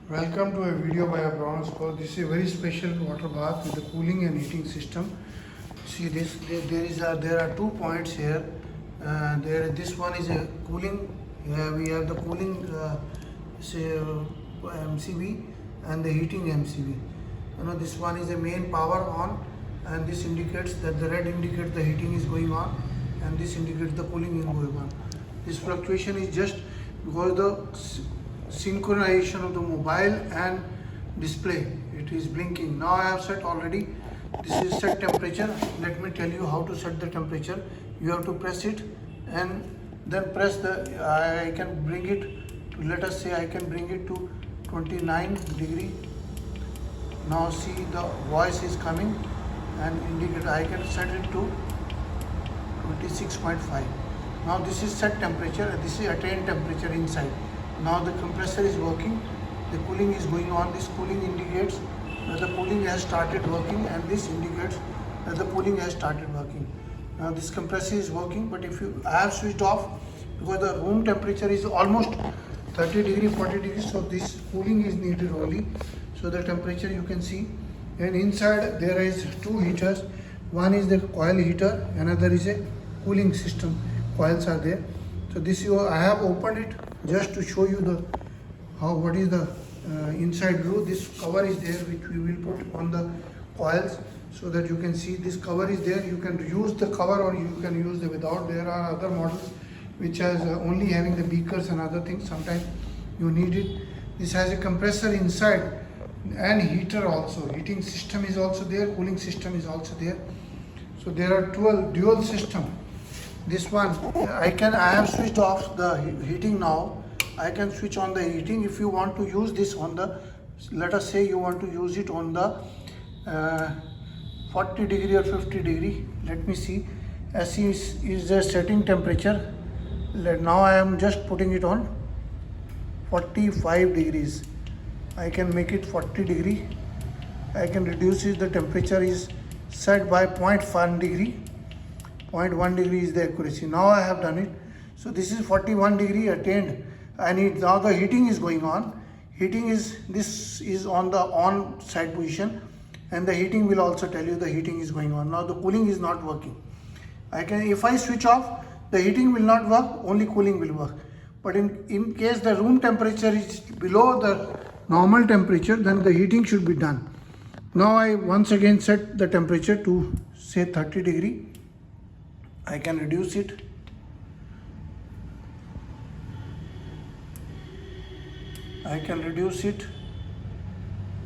Welcome to a video by Abron. So this is a very special water bath with a cooling and heating system. See this, there are 2 points here. This one is a cooling. We have the cooling MCB and the heating MCB. This one is the main power on, and this indicates that the red indicates the heating is going on, and this indicates the cooling is going on. This fluctuation is just because the synchronization of the mobile and display, it is blinking. Now I have set already, this is set temperature. Let me tell you how to set the temperature. You have to press it and then press I can bring it to, let us say I can bring it to 29 degree. Now see the voice is coming and indicate. I can set it to 26.5. Now this is set temperature, this is attained temperature inside. Now the compressor is working, the cooling is going on. This cooling indicates that the cooling has started working, and this indicates that the cooling has started working. Now this compressor is working, but if I have switched off because the room temperature is almost 30 degree, 40 degrees, so this cooling is needed only. So the temperature you can see, and inside there is 2 heaters. One is the coil heater, another is a cooling system. Coils are there. So this I have opened it just to show you what is the inside view. This cover is there which we will put on the coils so that you can see this cover is there. You can use the cover or you can use the without. There are other models which has only having the beakers and other things. Sometimes you need it. This has a compressor inside and heater also. Heating system is also there, cooling system is also there. So there are dual system. This one I have switched off the heating now. I can switch on the heating. If you want to use this on the, let us say you want to use it on the 40 degree or 50 degree. Let me see. As is the setting temperature. Now I am just putting it on 45 degrees. I can make it 40 degree. I can reduce it. The temperature is set by 0.1 degree. 0.1 degree is the accuracy. Now I have done it. So this is 41 degree attained. Now the heating is going on. This is on the on side position, and the heating will also tell you the heating is going on. Now the cooling is not working. If I switch off, the heating will not work, only cooling will work. But in case the room temperature is below the normal temperature, then the heating should be done. Now I once again set the temperature to say 30 degree. I can reduce it. I can reduce it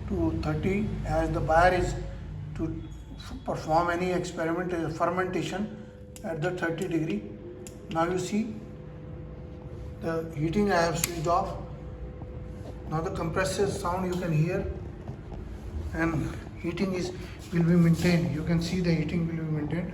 to 30 as the buyer is to perform any experiment, fermentation at the 30 degree. Now you see the heating I have switched off. Now the compressor sound you can hear, and heating will be maintained. You can see the heating will be maintained.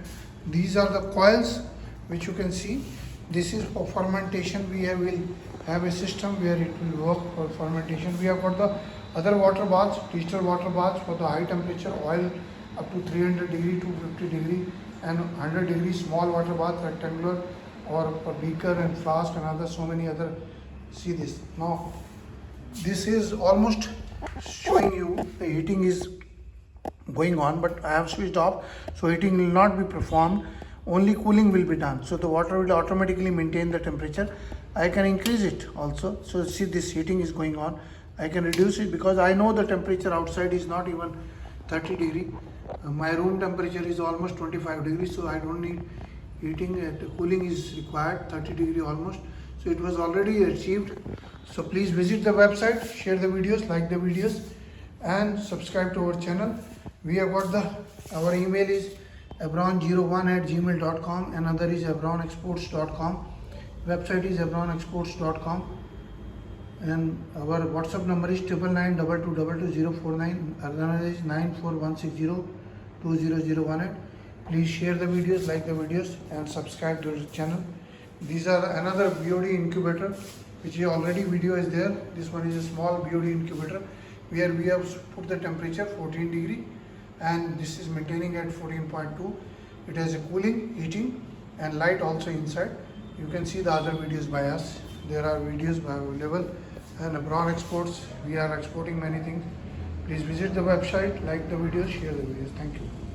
These are the coils which you can see. This is for fermentation. will have a system where it will work for fermentation. We have got the other water baths, digital water baths for the high temperature oil up to 300 degree, 250 degree, and 100 degree small water bath, rectangular or for beaker and flask and other so many other. See this. Now this is almost showing you the heating is going on, but I have switched off, so heating will not be performed, only cooling will be done. So the water will automatically maintain the temperature. I can increase it also. So see, this heating is going on. I can reduce it because I know the temperature outside is not even 30 degree. My room temperature is almost 25 degrees, so I don't need heating. Cooling is required 30 degree almost. So it was already achieved. So please visit the website, share the videos, like the videos, and subscribe to our channel. We have got our email is abron01@gmail.com, another is abronexports.com, website is abronexports.com, and our WhatsApp number is 9992222049, another is 94160200018. Please share the videos, like the videos, and subscribe to the channel. These are another BOD incubator, which is already video is there. This one is a small BOD incubator where we have put the temperature 14 degree, and this is maintaining at 14.2. It has a cooling, heating, and light also inside. You can see the other videos by us. There are videos available and Abron exports. We are exporting many things. Please visit the website, like the videos, share the videos. Thank you.